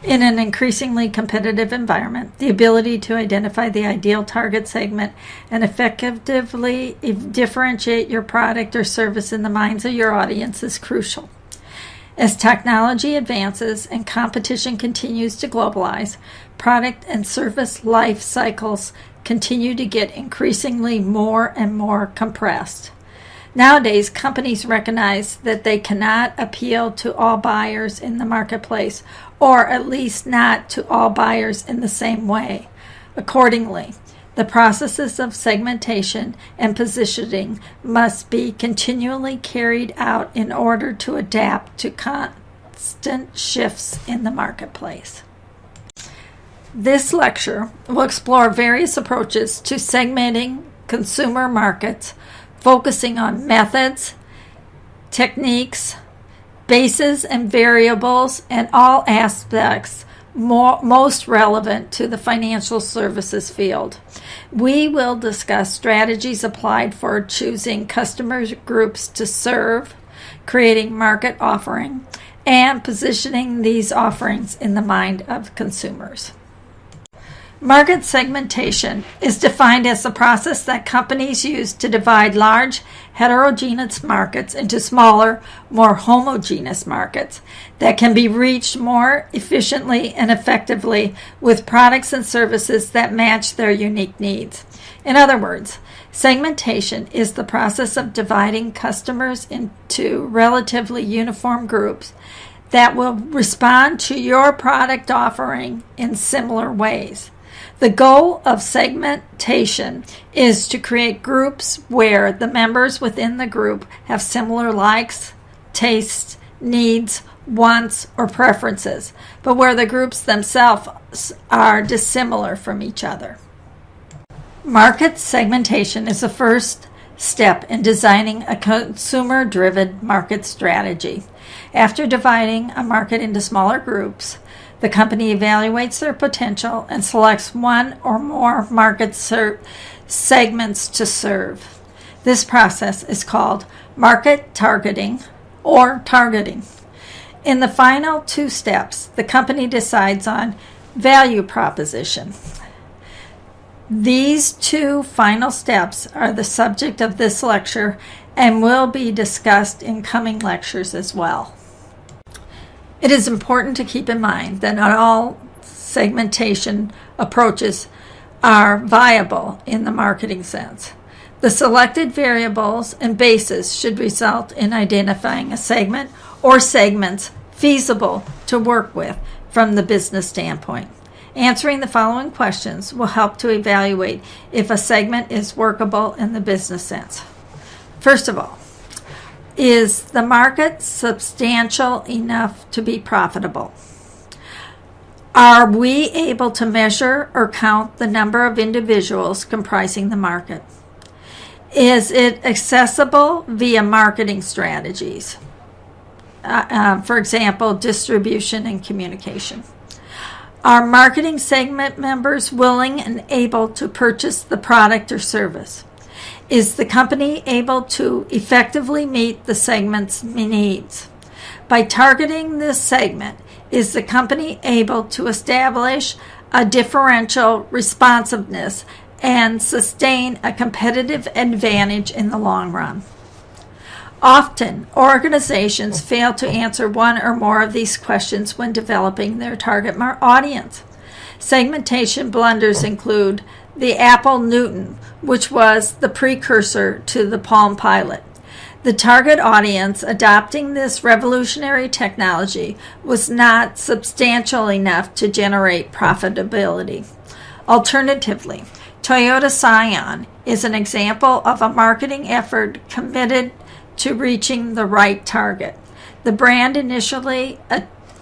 In an increasingly competitive environment, the ability to identify the ideal target segment and effectively differentiate your product or service in the minds of your audience is crucial. As technology advances and competition continues to globalize, product and service life cycles continue to get increasingly more and more compressed. Nowadays, companies recognize that they cannot appeal to all buyers in the marketplace, or at least not to all buyers in the same way. Accordingly, the processes of segmentation and positioning must be continually carried out in order to adapt to constant shifts in the marketplace. This lecture will explore various approaches to segmenting consumer markets, focusing on methods, techniques, bases and variables, and all aspects most relevant to the financial services field. We will discuss strategies applied for choosing customer groups to serve, creating market offering, and positioning these offerings in the mind of consumers. Market segmentation is defined as the process that companies use to divide large, heterogeneous markets into smaller, more homogeneous markets that can be reached more efficiently and effectively with products and services that match their unique needs. In other words, segmentation is the process of dividing customers into relatively uniform groups that will respond to your product offering in similar ways. The goal of segmentation is to create groups where the members within the group have similar likes, tastes, needs, wants, or preferences, but where the groups themselves are dissimilar from each other. Market segmentation is the first step in designing a consumer-driven market strategy. After dividing a market into smaller groups, the company evaluates their potential and selects one or more market segments to serve. This process is called market targeting or targeting. In the final two steps, the company decides on value proposition. These two final steps are the subject of this lecture and will be discussed in coming lectures as well. It is important to keep in mind that not all segmentation approaches are viable in the marketing sense. The selected variables and bases should result in identifying a segment or segments feasible to work with from the business standpoint. Answering the following questions will help to evaluate if a segment is workable in the business sense. First of all, is the market substantial enough to be profitable? Are we able to measure or count the number of individuals comprising the market? Is it accessible via marketing strategies? For example, distribution and communication. Are marketing segment members willing and able to purchase the product or service? Is the company able to effectively meet the segment's needs? By targeting this segment, is the company able to establish a differential responsiveness and sustain a competitive advantage in the long run? Often, organizations fail to answer one or more of these questions when developing their target audience. Segmentation blunders include the Apple Newton, which was the precursor to the Palm Pilot. The target audience adopting this revolutionary technology was not substantial enough to generate profitability. Alternatively, Toyota Scion is an example of a marketing effort committed to reaching the right target. The brand initially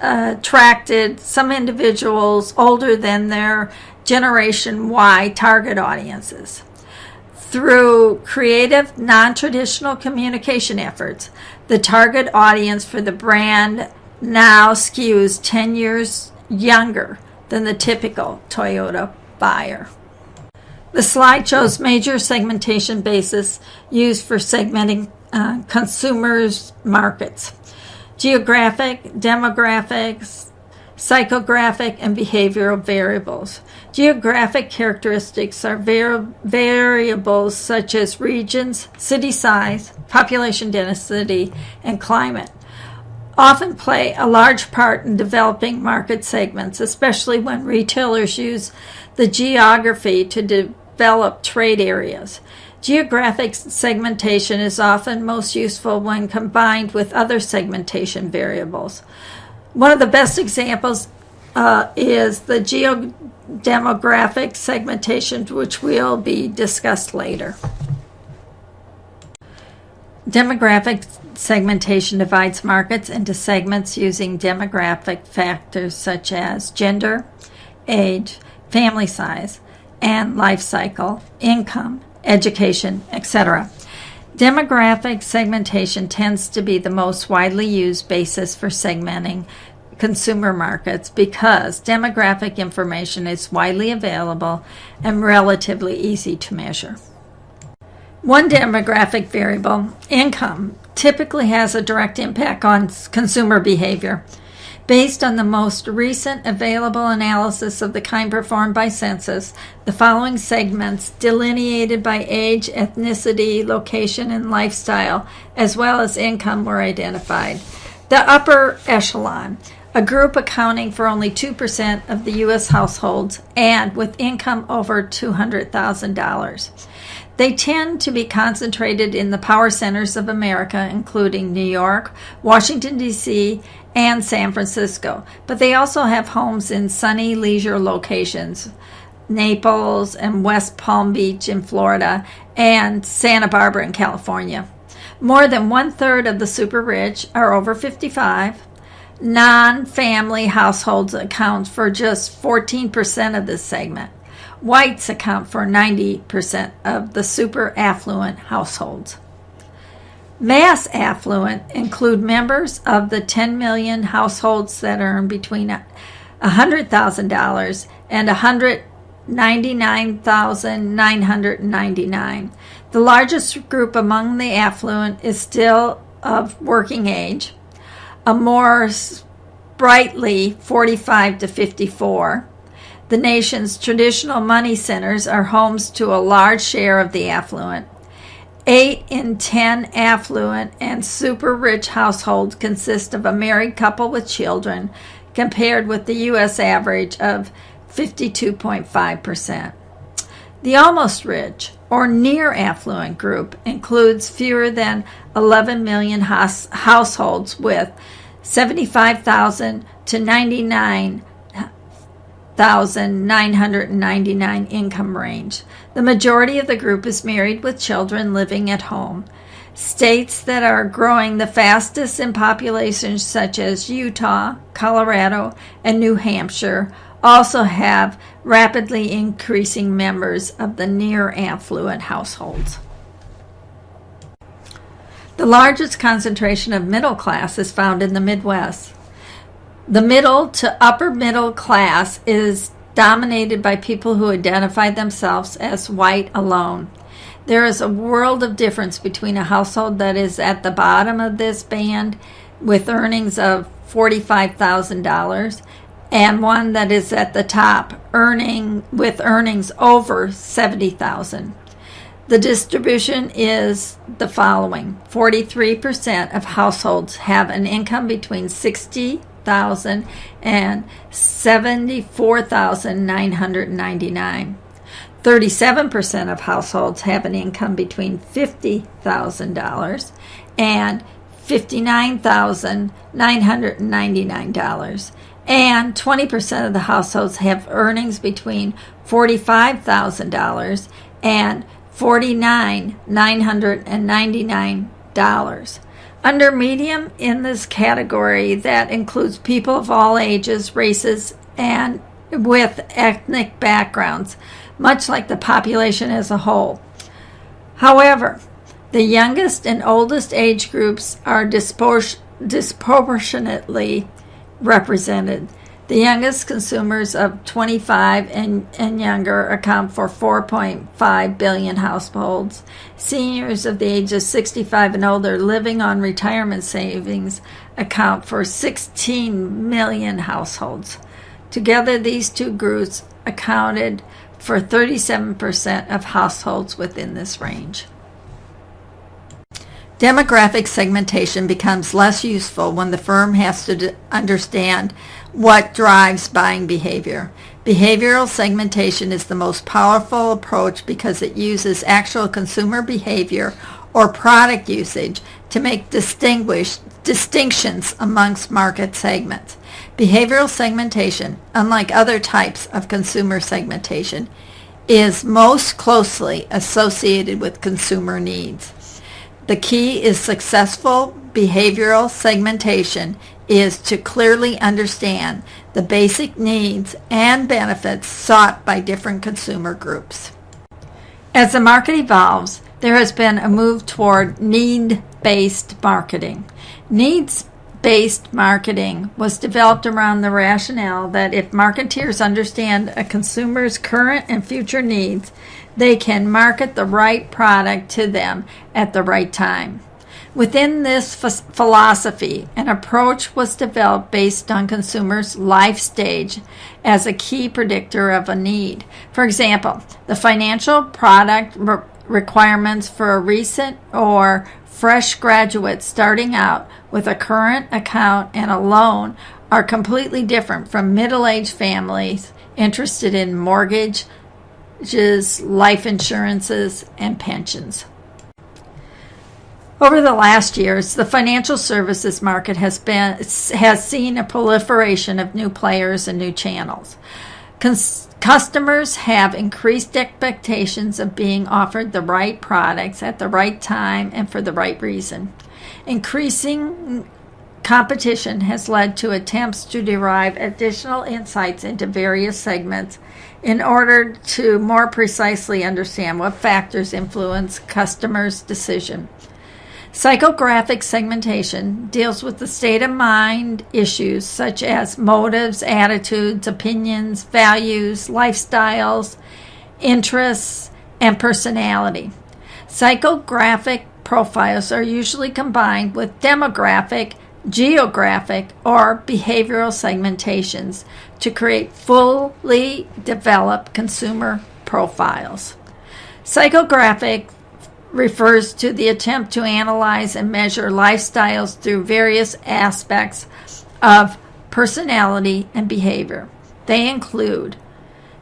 attracted some individuals older than their Generation Y target audiences. Through creative, non-traditional communication efforts, the target audience for the brand now skews 10 years younger than the typical Toyota buyer. The slide shows major segmentation bases used for segmenting consumers' markets: geographic, demographics, psychographic, and behavioral variables. Geographic characteristics are variables such as regions, city size, population density, and climate. Often play a large part in developing market segments, especially when retailers use the geography to develop trade areas. Geographic segmentation is often most useful when combined with other segmentation variables. One of the best examples is the geodemographic segmentation, which will be discussed later. Demographic segmentation divides markets into segments using demographic factors such as gender, age, family size, and life cycle, income, education, etc. Demographic segmentation tends to be the most widely used basis for segmenting consumer markets because demographic information is widely available and relatively easy to measure. One demographic variable, income, typically has a direct impact on consumer behavior. Based on the most recent available analysis of the kind performed by Census, the following segments delineated by age, ethnicity, location, and lifestyle, as well as income, were identified. The upper echelon, a group accounting for only 2% of the U.S. households and with income over $200,000. They tend to be concentrated in the power centers of America, including New York, Washington, D.C., and San Francisco, but they also have homes in sunny leisure locations, Naples and West Palm Beach in Florida, and Santa Barbara in California. More than 1/3 of the super rich are over 55. Non-family households account for just 14% of this segment. Whites account for 90% of the super affluent households. Mass affluent include members of the 10 million households that earn between $100,000 and $199,999. The largest group among the affluent is still of working age, a more sprightly 45 to 54. The nation's traditional money centers are homes to a large share of the affluent. 8 in 10 affluent and super rich households consist of a married couple with children, compared with the U.S. average of 52.5%. The almost rich, or near affluent group, includes fewer than 11 million households with 75,000 to 99,999 income range. The majority of the group is married with children living at home. States that are growing the fastest in population, such as Utah, Colorado, and New Hampshire, also have rapidly increasing members of the near affluent households. The largest concentration of middle class is found in the Midwest. The middle to upper middle class is dominated by people who identify themselves as white alone. There is a world of difference between a household that is at the bottom of this band with earnings of $45,000 and one that is at the top with earnings over $70,000. The distribution is the following. 43% of households have an income between $60,000 and $74,999. 37% of households have an income between $50,000 and $59,999. And 20% of the households have earnings between $45,000 and $49,999. Under medium in this category, that includes people of all ages, races, and with ethnic backgrounds, much like the population as a whole. However, the youngest and oldest age groups are disproportionately represented. The youngest consumers of 25 and younger account for 4.5 billion households. Seniors of the age of 65 and older living on retirement savings account for 16 million households. Together, these two groups accounted for 37% of households within this range. Demographic segmentation becomes less useful when the firm has to understand what drives buying behavior. Behavioral segmentation is the most powerful approach because it uses actual consumer behavior or product usage to make distinctions amongst market segments. Behavioral segmentation, unlike other types of consumer segmentation, is most closely associated with consumer needs. The key is successful behavioral segmentation is to clearly understand the basic needs and benefits sought by different consumer groups. As the market evolves, there has been a move toward need-based marketing. Needs-based marketing was developed around the rationale that if marketeers understand a consumer's current and future needs, they can market the right product to them at the right time. Within this philosophy, an approach was developed based on consumers' life stage as a key predictor of a need. For example, the financial product requirements for a recent or fresh graduate starting out with a current account and a loan are completely different from middle-aged families interested in mortgages, life insurances, and pensions. Over the last years, the financial services market has seen a proliferation of new players and new channels. Customers have increased expectations of being offered the right products at the right time and for the right reason. Increasing competition has led to attempts to derive additional insights into various segments in order to more precisely understand what factors influence customers' decision. Psychographic segmentation deals with the state of mind issues such as motives, attitudes, opinions, values, lifestyles, interests, and personality. Psychographic profiles are usually combined with demographic, geographic, or behavioral segmentations to create fully developed consumer profiles. Psychographic refers to the attempt to analyze and measure lifestyles through various aspects of personality and behavior. They include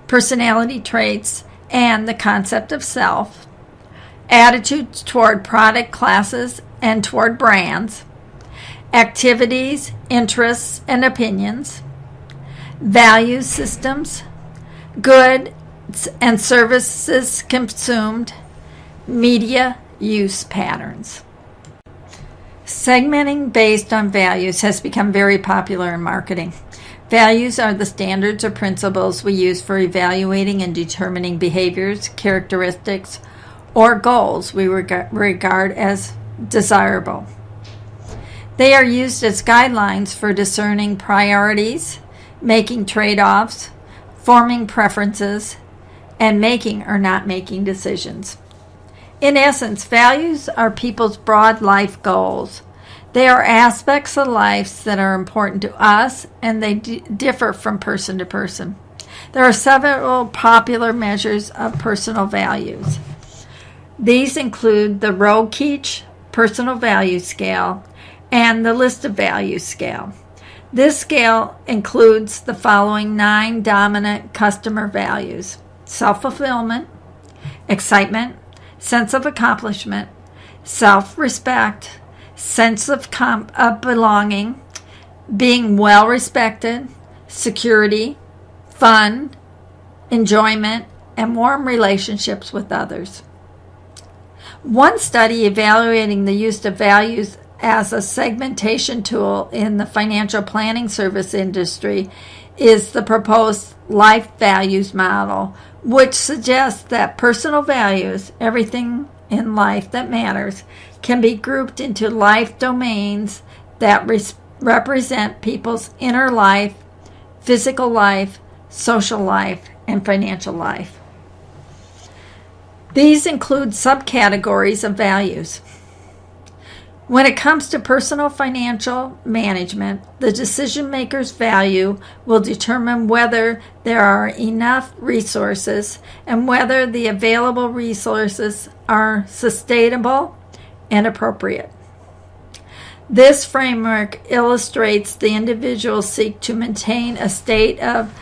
personality traits and the concept of self, attitudes toward product classes and toward brands, activities, interests, and opinions, value systems, goods and services consumed, media use patterns. Segmenting based on values has become very popular in marketing. Values are the standards or principles we use for evaluating and determining behaviors, characteristics, or goals we regard as desirable. They are used as guidelines for discerning priorities, making trade-offs, forming preferences, and making or not making decisions. In essence, values are people's broad life goals. They are aspects of life that are important to us, and they differ from person to person. There are several popular measures of personal values. These include the Rokeach Personal Value Scale and the List of Values Scale. This scale includes the following 9 dominant customer values: self-fulfillment, excitement, sense of accomplishment, self-respect, sense of belonging, being well-respected, security, fun, enjoyment, and warm relationships with others. One study evaluating the use of values as a segmentation tool in the financial planning service industry is the proposed life values model, which suggests that personal values, everything in life that matters, can be grouped into life domains that represent people's inner life, physical life, social life, and financial life. These include subcategories of values. When it comes to personal financial management, the decision maker's value will determine whether there are enough resources and whether the available resources are sustainable and appropriate. This framework illustrates the individual seek to maintain a state of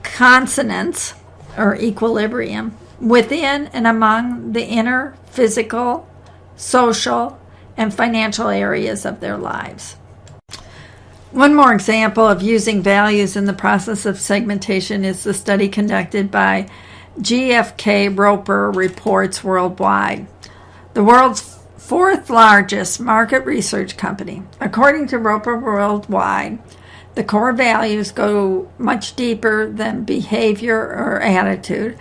consonance or equilibrium within and among the inner physical, social, and financial areas of their lives. One more example of using values in the process of segmentation is the study conducted by GfK Roper Reports Worldwide, the world's fourth largest market research company. According to Roper Worldwide, the core values go much deeper than behavior or attitude,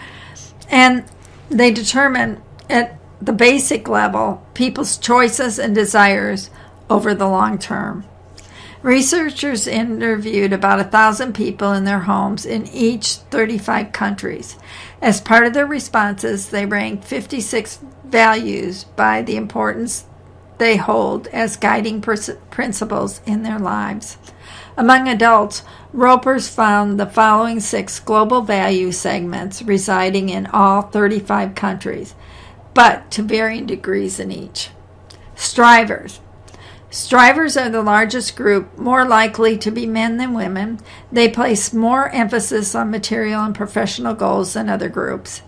and they determine at the basic level people's choices and desires over the long term. Researchers interviewed about 1,000 people in their homes in each 35 countries. As part of their responses, they ranked 56 values by the importance they hold as guiding principles in their lives. Among adults, Ropers found the following 6 global value segments residing in all 35 countries, but to varying degrees in each. Strivers. Strivers are the largest group, more likely to be men than women. They place more emphasis on material and professional goals than other groups.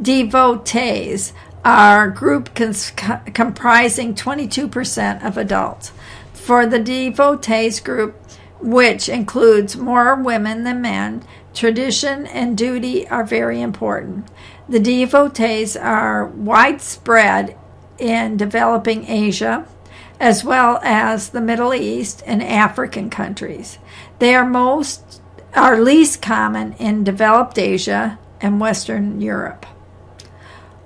Devotees are a group comprising 22% of adults. For the devotees group, which includes more women than men, tradition and duty are very important. The devotees are widespread in developing Asia, as well as the Middle East and African countries. They are least common in developed Asia and Western Europe.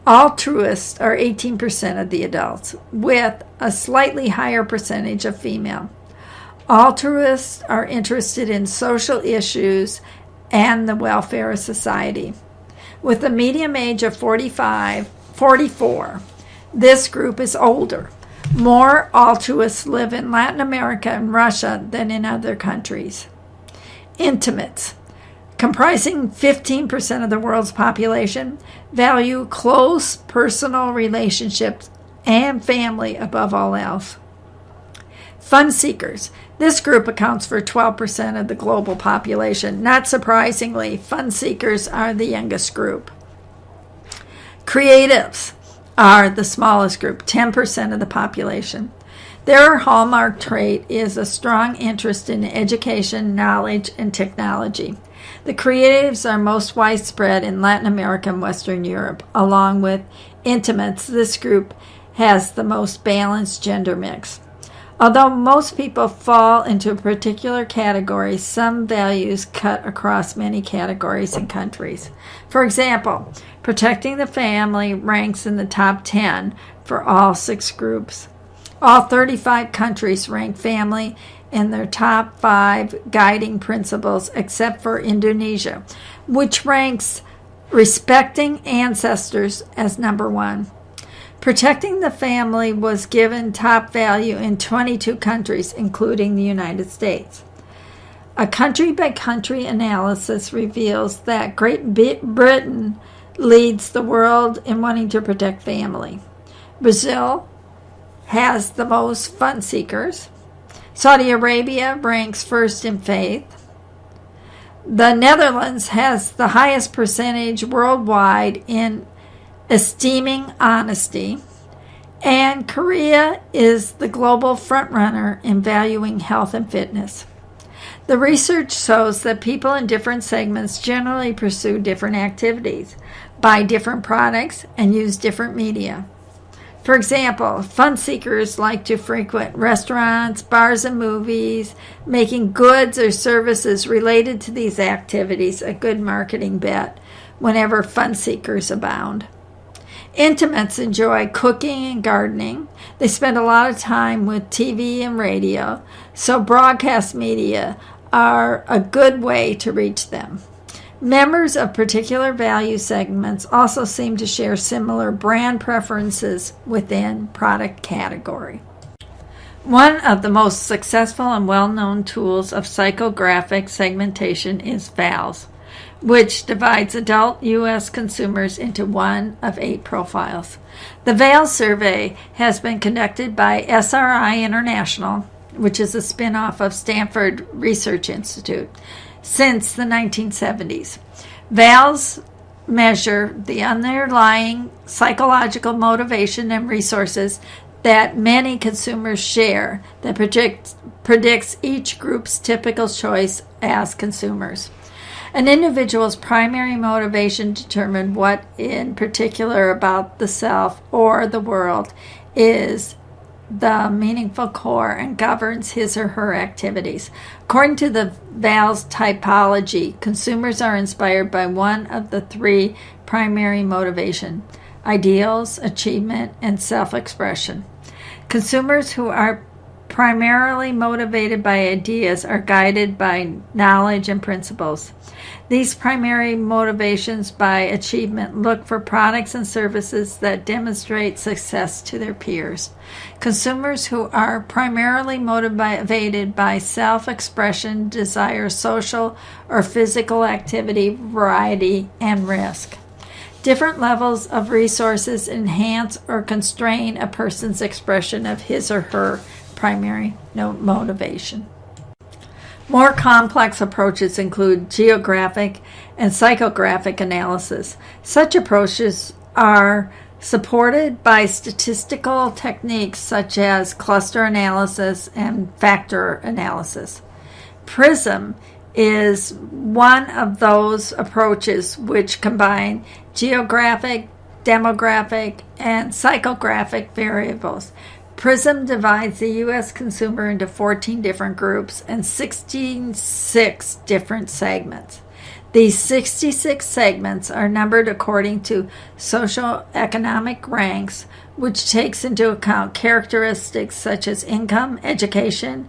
Altruists are 18% of the adults, with a slightly higher percentage of female. Altruists are interested in social issues and the welfare of society. With a median age of 44, this group is older. More altruists live in Latin America and Russia than in other countries. Intimates, comprising 15% of the world's population, value close personal relationships and family above all else. Fun seekers. This group accounts for 12% of the global population. Not surprisingly, fun seekers are the youngest group. Creatives are the smallest group, 10% of the population. Their hallmark trait is a strong interest in education, knowledge, and technology. The creatives are most widespread in Latin America and Western Europe. Along with intimates, this group has the most balanced gender mix. Although most people fall into a particular category, some values cut across many categories and countries. For example, protecting the family ranks in the top 10 for all 6 groups. All 35 countries rank family in their top 5 guiding principles, except for Indonesia, which ranks respecting ancestors as number 1. Protecting the family was given top value in 22 countries, including the United States. A country-by-country analysis reveals that Great Britain leads the world in wanting to protect family. Brazil has the most fun seekers. Saudi Arabia ranks first in faith. The Netherlands has the highest percentage worldwide in esteeming honesty, and Korea is the global frontrunner in valuing health and fitness. The research shows that people in different segments generally pursue different activities, buy different products, and use different media. For example, fun seekers like to frequent restaurants, bars, and movies, making goods or services related to these activities a good marketing bet whenever fun seekers abound. Intimates enjoy cooking and gardening. They spend a lot of time with TV and radio, so broadcast media are a good way to reach them. Members of particular value segments also seem to share similar brand preferences within product category. One of the most successful and well-known tools of psychographic segmentation is VALS, which divides adult U.S. consumers into one of 8 profiles. The VALS survey has been conducted by SRI International, which is a spin-off of Stanford Research Institute, since the 1970s. VALS measure the underlying psychological motivation and resources that many consumers share that predicts each group's typical choice as consumers. An individual's primary motivation determines what in particular about the self or the world is the meaningful core and governs his or her activities. According to the VALS typology, consumers are inspired by one of the 3 primary motivations: ideals, achievement, and self-expression. Consumers who are primarily motivated by ideas are guided by knowledge and principles. These primary motivations by achievement look for products and services that demonstrate success to their peers. Consumers who are primarily motivated by self-expression desire social or physical activity, variety, and risk. Different levels of resources enhance or constrain a person's expression of his or her primary motivation. More complex approaches include geographic and psychographic analysis. Such approaches are supported by statistical techniques such as cluster analysis and factor analysis. PRISM is one of those approaches which combine geographic, demographic, and psychographic variables. PRISM divides the U.S. consumer into 14 different groups and 66 different segments. These 66 segments are numbered according to socioeconomic ranks, which takes into account characteristics such as income, education,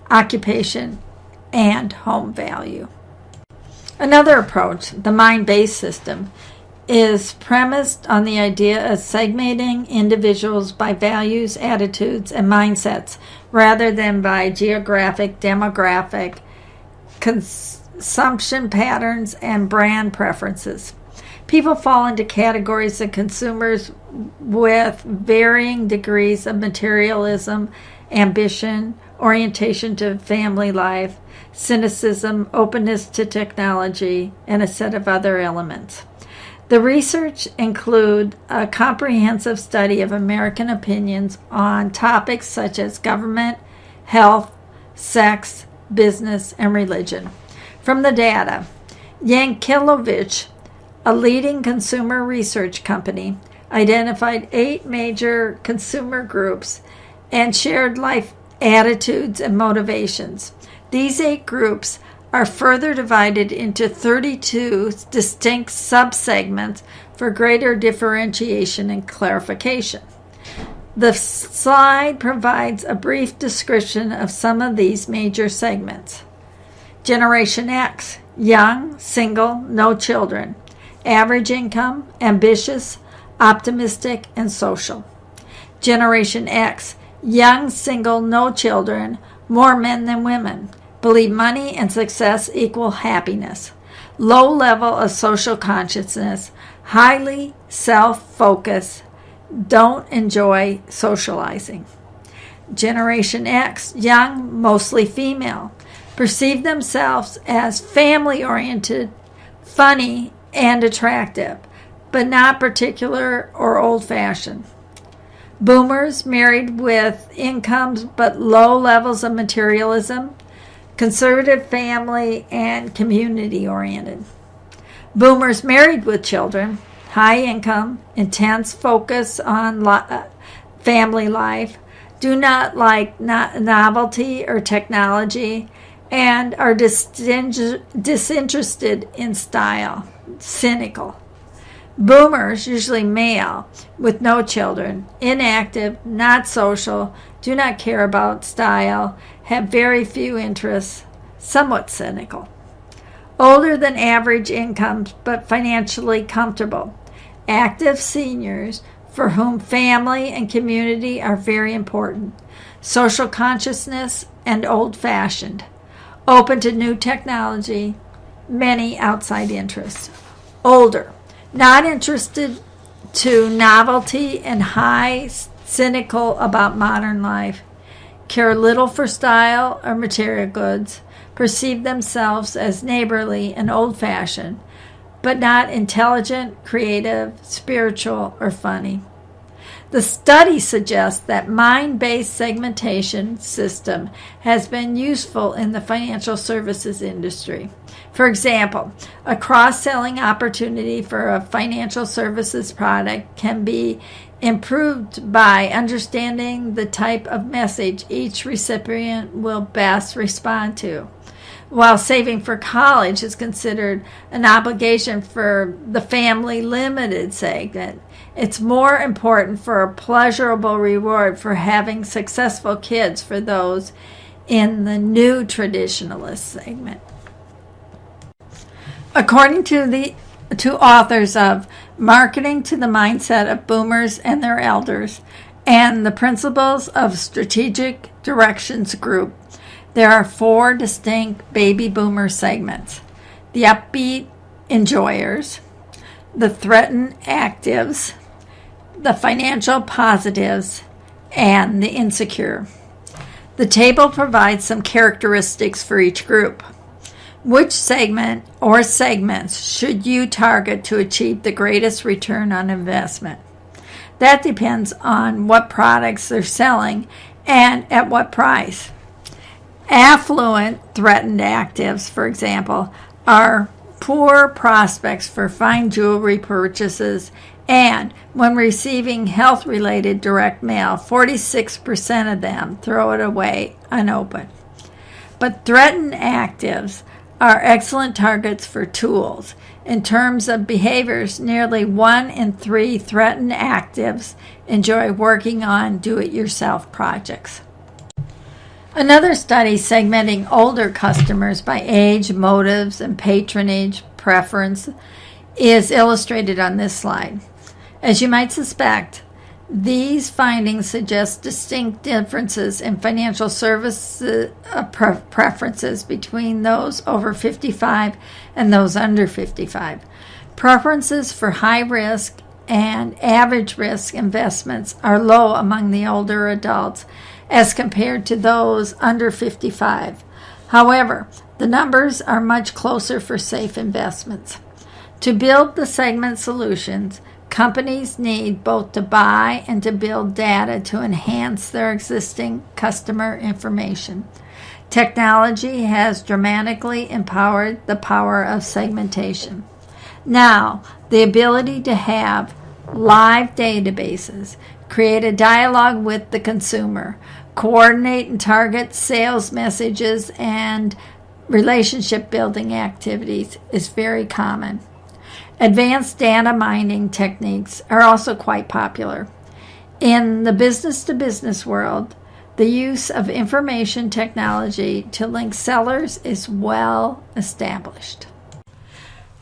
occupation, and home value. Another approach, the mind-based system, is premised on the idea of segmenting individuals by values, attitudes, and mindsets rather than by geographic, demographic, consumption patterns, and brand preferences. People fall into categories of consumers with varying degrees of materialism, ambition, orientation to family life, cynicism, openness to technology, and a set of other elements. The research include a comprehensive study of American opinions on topics such as government, health, sex, business, and religion. From the data, Yankelovich, a leading consumer research company, identified 8 major consumer groups and shared life attitudes and motivations. These 8 groups are further divided into 32 distinct subsegments for greater differentiation and clarification. The slide provides a brief description of some of these major segments. Generation X, young, single, no children, average income, ambitious, optimistic, and social. Generation X, young, single, no children, more men than women, believe money and success equal happiness, low level of social consciousness, highly self-focused, don't enjoy socializing. Generation X, young, mostly female, perceive themselves as family-oriented, funny, and attractive, but not particular or old-fashioned. Boomers, married with incomes but low levels of materialism, conservative, family, and community-oriented. Boomers married with children, high income, intense focus on family life, do not like novelty or technology, and are disinterested in style, cynical. Boomers, usually male, with no children, inactive, not social, do not care about style, have very few interests, somewhat cynical. Older than average incomes but financially comfortable. Active seniors for whom family and community are very important. Social consciousness and old-fashioned. Open to new technology, many outside interests. Older, not interested to novelty and high, cynical about modern life. Care little for style or material goods. Perceive themselves as neighborly and old-fashioned, but not intelligent, creative, spiritual, or funny. The study suggests that mind-based segmentation system has been useful in the financial services industry. For example, a cross-selling opportunity for a financial services product can be improved by understanding the type of message each recipient will best respond to. While saving for college is considered an obligation for the family limited segment, it's more important for a pleasurable reward for having successful kids for those in the new traditionalist segment. According to authors of Marketing to the Mindset of Boomers and Their Elders and the Principles of Strategic Directions Group, there are 4 distinct baby boomer segments: the upbeat enjoyers, the threatened actives, the financial positives, and the insecure. The table provides some characteristics for each group. Which segment or segments should you target to achieve the greatest return on investment? That depends on what products they're selling and at what price. Affluent threatened actives, for example, are poor prospects for fine jewelry purchases, and when receiving health-related direct mail, 46% of them throw it away unopened. But threatened actives are excellent targets for tools. In terms of behaviors, nearly 1 in 3 threatened actives enjoy working on do-it-yourself projects. Another study segmenting older customers by age, motives, and patronage preference is illustrated on this slide. As you might suspect, these findings suggest distinct differences in financial service preferences between those over 55 and those under 55. Preferences for high risk and average risk investments are low among the older adults as compared to those under 55. However, the numbers are much closer for safe investments. To build the segment solutions, companies need both to buy and to build data to enhance their existing customer information. Technology has dramatically empowered the power of segmentation. Now, the ability to have live databases, create a dialogue with the consumer, coordinate and target sales messages and relationship building activities is very common. Advanced data mining techniques are also quite popular. In the business-to-business world, the use of information technology to link sellers is well established.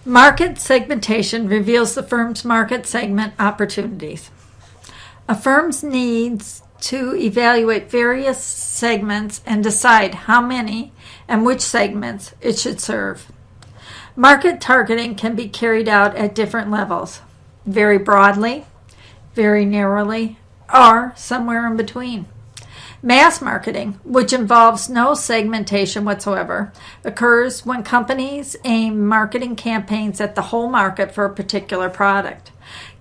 Market segmentation reveals the firm's market segment opportunities. A firm needs to evaluate various segments and decide how many and which segments it should serve. Market targeting can be carried out at different levels, very broadly, very narrowly, or somewhere in between. Mass marketing, which involves no segmentation whatsoever, occurs when companies aim marketing campaigns at the whole market for a particular product.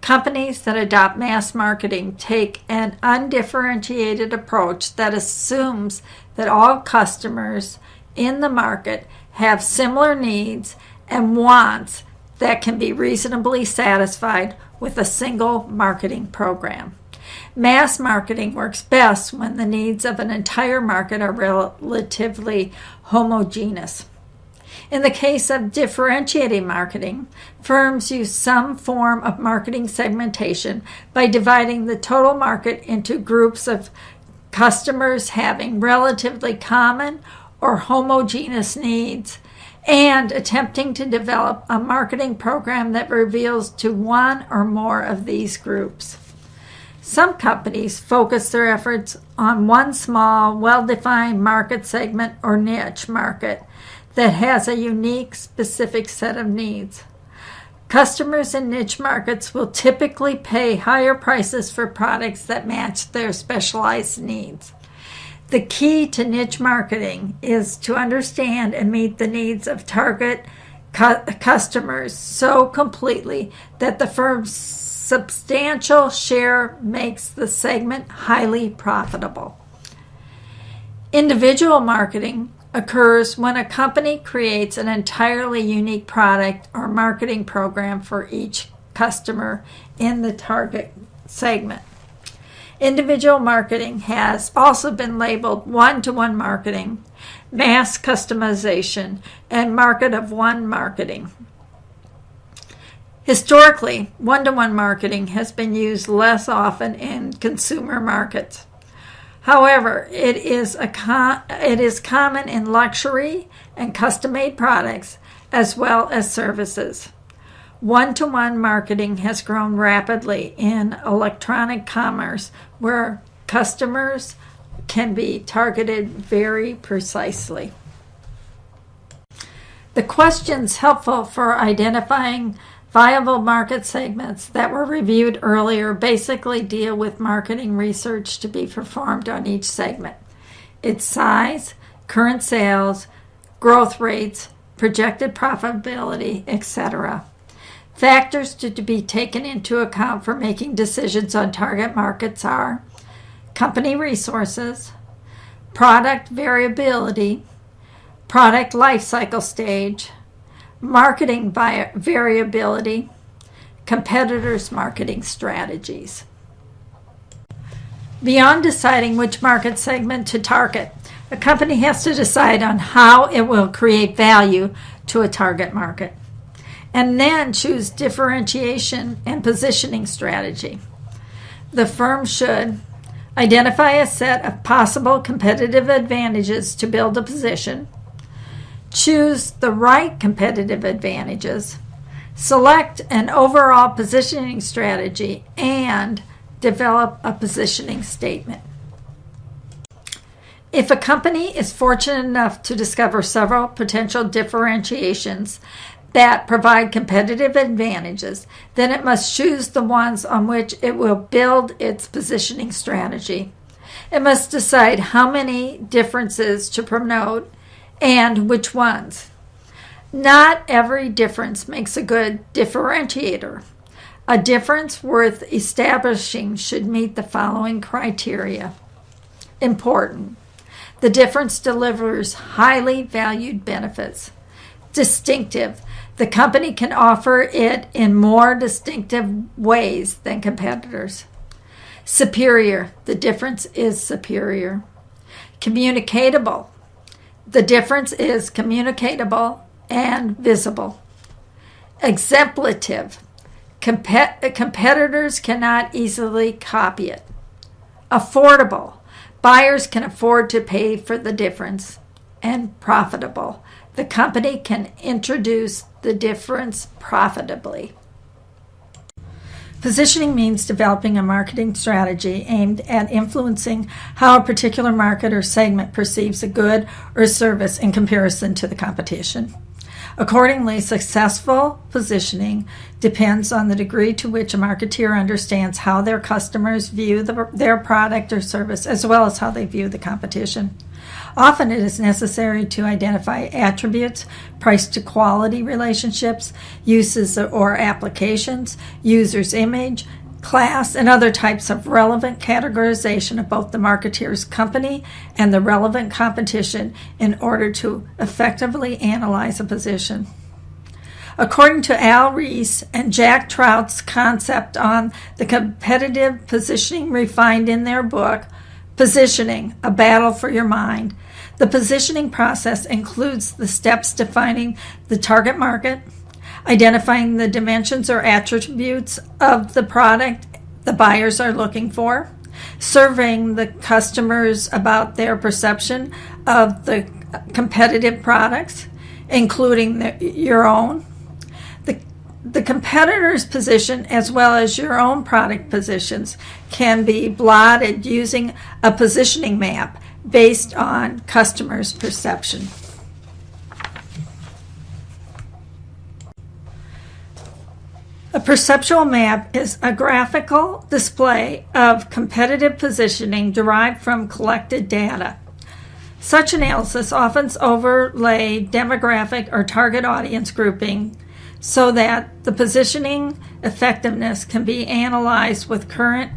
Companies that adopt mass marketing take an undifferentiated approach that assumes that all customers in the market have similar needs and wants that can be reasonably satisfied with a single marketing program. Mass marketing works best when the needs of an entire market are relatively homogeneous. In the case of differentiating marketing, firms use some form of marketing segmentation by dividing the total market into groups of customers having relatively common or homogeneous needs, and attempting to develop a marketing program that reveals to one or more of these groups. Some companies focus their efforts on one small, well-defined market segment or niche market that has a unique, specific set of needs. Customers in niche markets will typically pay higher prices for products that match their specialized needs. The key to niche marketing is to understand and meet the needs of target customers so completely that the firm's substantial share makes the segment highly profitable. Individual marketing occurs when a company creates an entirely unique product or marketing program for each customer in the target segment. Individual marketing has also been labeled one-to-one marketing, mass customization, and market of one marketing. Historically, one-to-one marketing has been used less often in consumer markets. However, it is common in luxury and custom-made products as well as services. One-to-one marketing has grown rapidly in electronic commerce, where customers can be targeted very precisely. The questions helpful for identifying viable market segments that were reviewed earlier basically deal with marketing research to be performed on each segment: its size, current sales, growth rates, projected profitability, etc. Factors to be taken into account for making decisions on target markets are company resources, product variability, product life cycle stage, marketing variability, competitors' marketing strategies. Beyond deciding which market segment to target, a company has to decide on how it will create value to a target market, and then choose differentiation and positioning strategy. The firm should identify a set of possible competitive advantages to build a position, choose the right competitive advantages, select an overall positioning strategy, and develop a positioning statement. If a company is fortunate enough to discover several potential differentiations that provide competitive advantages, then it must choose the ones on which it will build its positioning strategy. It must decide how many differences to promote and which ones. Not every difference makes a good differentiator. A difference worth establishing should meet the following criteria. Important. The difference delivers highly valued benefits. Distinctive. The company can offer it in more distinctive ways than competitors. Superior. The difference is superior. Communicatable. The difference is communicatable and visible. Exemplative. Competitors cannot easily copy it. Affordable. Buyers can afford to pay for the difference. And profitable. The company can introduce the difference profitably. Positioning means developing a marketing strategy aimed at influencing how a particular market or segment perceives a good or service in comparison to the competition. Accordingly, successful positioning depends on the degree to which a marketeer understands how their customers view their product or service, as well as how they view the competition. Often it is necessary to identify attributes, price to quality relationships, uses or applications, user's image, class, and other types of relevant categorization of both the marketeer's company and the relevant competition in order to effectively analyze a position. According to Al Ries and Jack Trout's concept on the competitive positioning refined in their book, Positioning, A Battle for Your Mind, the positioning process includes the steps defining the target market, identifying the dimensions or attributes of the product the buyers are looking for, surveying the customers about their perception of the competitive products, including your own. The competitor's position as well as your own product positions can be plotted using a positioning map based on customers' perception. A perceptual map is a graphical display of competitive positioning derived from collected data. Such analysis often overlay demographic or target audience grouping so that the positioning effectiveness can be analyzed with current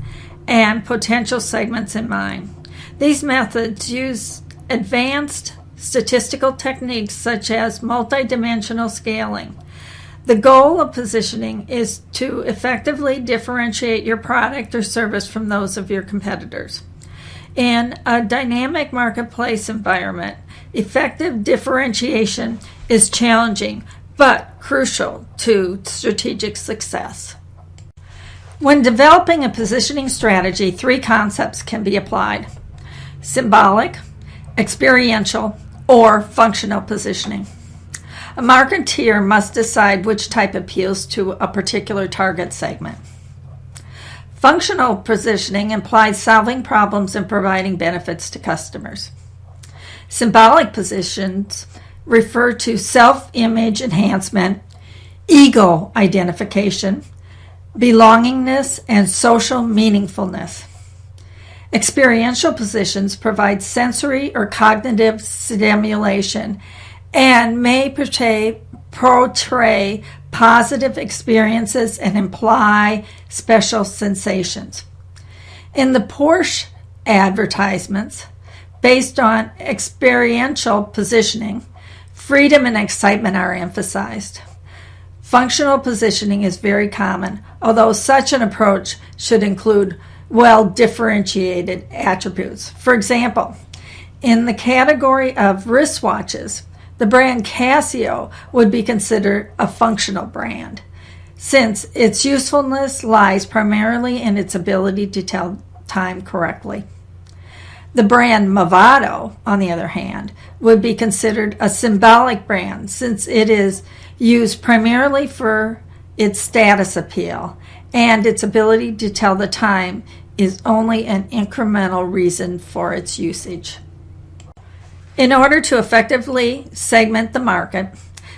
and potential segments in mind. These methods use advanced statistical techniques such as multidimensional scaling. The goal of positioning is to effectively differentiate your product or service from those of your competitors. In a dynamic marketplace environment, effective differentiation is challenging but crucial to strategic success. When developing a positioning strategy, 3 concepts can be applied: symbolic, experiential, or functional positioning. A marketeer must decide which type appeals to a particular target segment. Functional positioning implies solving problems and providing benefits to customers. Symbolic positions refer to self-image enhancement, ego identification, belongingness, and social meaningfulness. Experiential positions provide sensory or cognitive stimulation and may portray positive experiences and imply special sensations. In the Porsche advertisements, based on experiential positioning, freedom and excitement are emphasized. Functional positioning is very common, although such an approach should include well-differentiated attributes. For example, in the category of wristwatches, the brand Casio would be considered a functional brand, since its usefulness lies primarily in its ability to tell time correctly. The brand Movado, on the other hand, would be considered a symbolic brand, since it is used primarily for its status appeal, and its ability to tell the time is only an incremental reason for its usage. In order to effectively segment the market,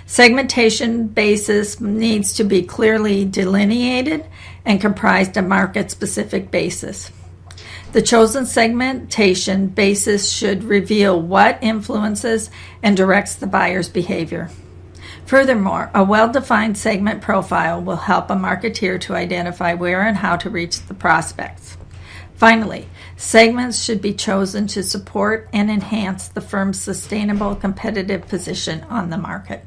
segmentation basis needs to be clearly delineated and comprised of market-specific basis. The chosen segmentation basis should reveal what influences and directs the buyer's behavior. Furthermore, a well-defined segment profile will help a marketeer to identify where and how to reach the prospects. Finally, segments should be chosen to support and enhance the firm's sustainable competitive position on the market.